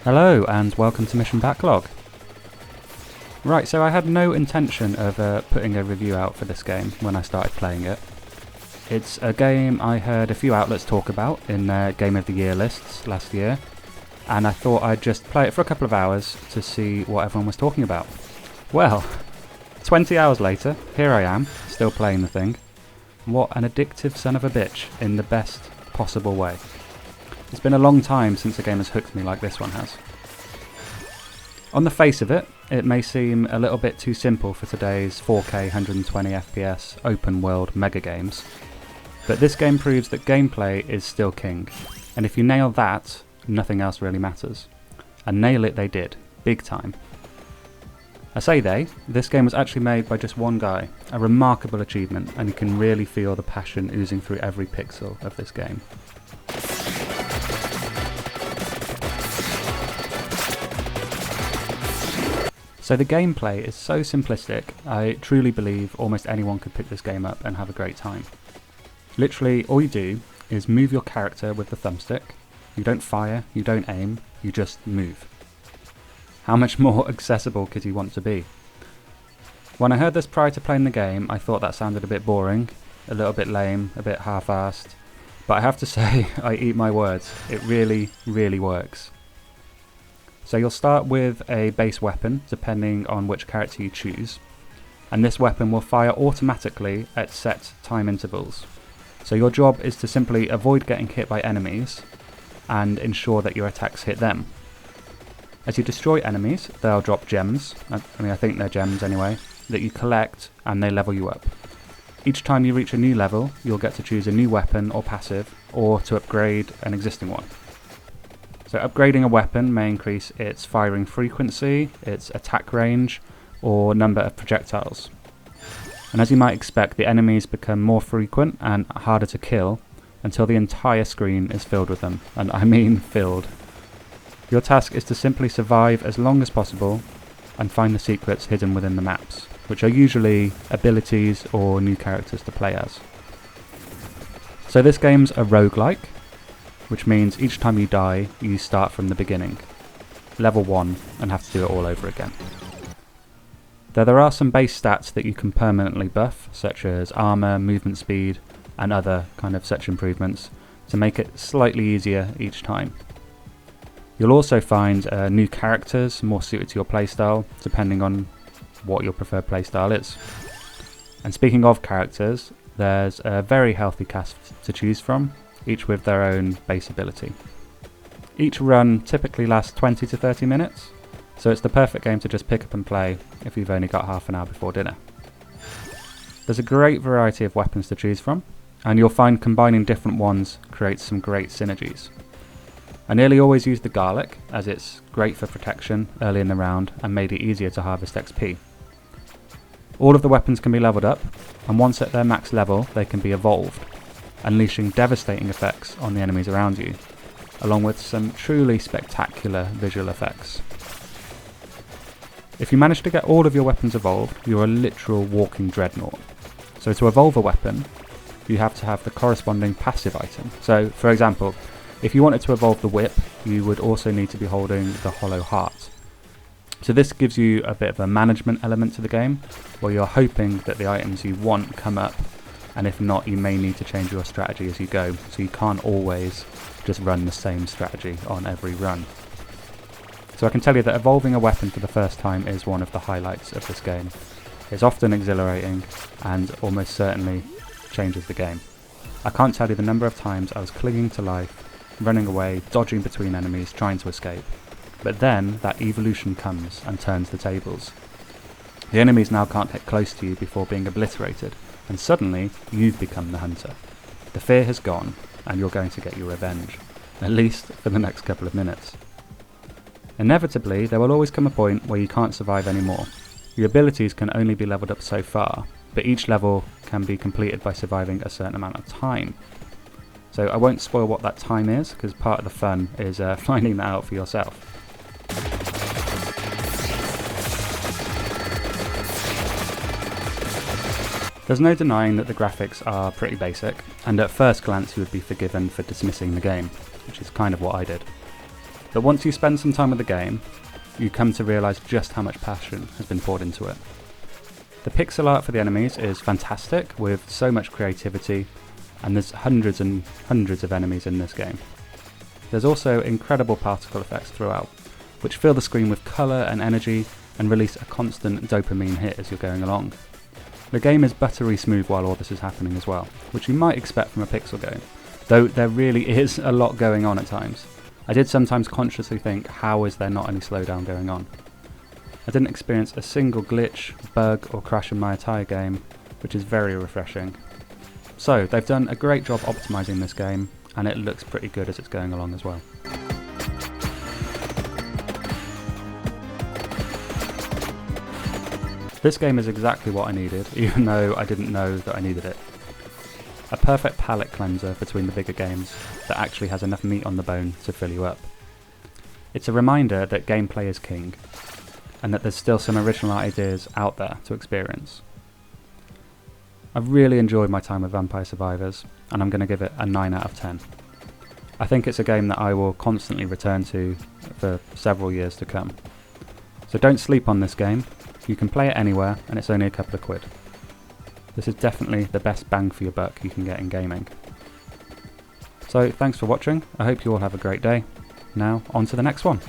Hello and welcome to Mission Backlog. Right, so I had no intention of putting a review out for this game when I started playing it. It's a game I heard a few outlets talk about in their Game of the Year lists last year, and I thought I'd just play it for a couple of hours to see what everyone was talking about. Well, 20 hours later, here I am, still playing the thing. What an addictive son of a bitch in the best possible way. It's been a long time since a game has hooked me like this one has. On the face of it, it may seem a little bit too simple for today's 4K 120 FPS open world mega games, but this game proves that gameplay is still king, and if you nail that, nothing else really matters. And nail it they did, big time. I say they, this game was actually made by just one guy, a remarkable achievement, and you can really feel the passion oozing through every pixel of this game. So the gameplay is so simplistic, I truly believe almost anyone could pick this game up and have a great time. Literally, all you do is move your character with the thumbstick. You don't fire, you don't aim, you just move. How much more accessible could you want to be? When I heard this prior to playing the game, I thought that sounded a bit boring, a little bit lame, a bit half-assed, but I have to say, I eat my words. It really, really works. So you'll start with a base weapon, depending on which character you choose, and this weapon will fire automatically at set time intervals. So your job is to simply avoid getting hit by enemies, and ensure that your attacks hit them. As you destroy enemies, they'll drop gems, I think they're gems anyway, that you collect and they level you up. Each time you reach a new level, you'll get to choose a new weapon or passive, or to upgrade an existing one. So upgrading a weapon may increase its firing frequency, its attack range, or number of projectiles. And as you might expect, the enemies become more frequent and harder to kill until the entire screen is filled with them, and I mean filled. Your task is to simply survive as long as possible and find the secrets hidden within the maps, which are usually abilities or new characters to play as. So this game's a roguelike, which means each time you die, you start from the beginning, level 1, and have to do it all over again. Though there are some base stats that you can permanently buff, such as armor, movement speed, and other kind of such improvements, to make it slightly easier each time. You'll also find new characters more suited to your playstyle, depending on what your preferred playstyle is. And speaking of characters, there's a very healthy cast to choose from, each with their own base ability. Each run typically lasts 20 to 30 minutes, so it's the perfect game to just pick up and play if you've only got half an hour before dinner. There's a great variety of weapons to choose from, and you'll find combining different ones creates some great synergies. I nearly always use the garlic, as it's great for protection early in the round and made it easier to harvest XP. All of the weapons can be leveled up, and once at their max level they can be evolved, unleashing devastating effects on the enemies around you, along with some truly spectacular visual effects. If you manage to get all of your weapons evolved, you're a literal walking dreadnought. So to evolve a weapon, you have to have the corresponding passive item. So, for example, if you wanted to evolve the whip, you would also need to be holding the hollow heart. So this gives you a bit of a management element to the game, where you're hoping that the items you want come up, and if not, you may need to change your strategy as you go, so you can't always just run the same strategy on every run. So I can tell you that evolving a weapon for the first time is one of the highlights of this game. It's often exhilarating and almost certainly changes the game. I can't tell you the number of times I was clinging to life, running away, dodging between enemies, trying to escape. But then that evolution comes and turns the tables. The enemies now can't get close to you before being obliterated, and suddenly you've become the hunter. The fear has gone, and you're going to get your revenge, at least for the next couple of minutes. Inevitably, there will always come a point where you can't survive anymore. Your abilities can only be leveled up so far, but each level can be completed by surviving a certain amount of time. So I won't spoil what that time is, because part of the fun is finding that out for yourself. There's no denying that the graphics are pretty basic, and at first glance you would be forgiven for dismissing the game, which is kind of what I did. But once you spend some time with the game, you come to realise just how much passion has been poured into it. The pixel art for the enemies is fantastic, with so much creativity, and there's hundreds and hundreds of enemies in this game. There's also incredible particle effects throughout, which fill the screen with colour and energy and release a constant dopamine hit as you're going along. The game is buttery smooth while all this is happening as well, which you might expect from a pixel game, though there really is a lot going on at times. I did sometimes consciously think, how is there not any slowdown going on? I didn't experience a single glitch, bug or crash in my entire game, which is very refreshing. So they've done a great job optimising this game, and it looks pretty good as it's going along as well. This game is exactly what I needed, even though I didn't know that I needed it. A perfect palate cleanser between the bigger games that actually has enough meat on the bone to fill you up. It's a reminder that gameplay is king, and that there's still some original ideas out there to experience. I've really enjoyed my time with Vampire Survivors, and I'm going to give it a 9 out of 10. I think it's a game that I will constantly return to for several years to come. So don't sleep on this game. You can play it anywhere, and it's only a couple of quid. This is definitely the best bang for your buck you can get in gaming. So thanks for watching, I hope you all have a great day. Now on to the next one.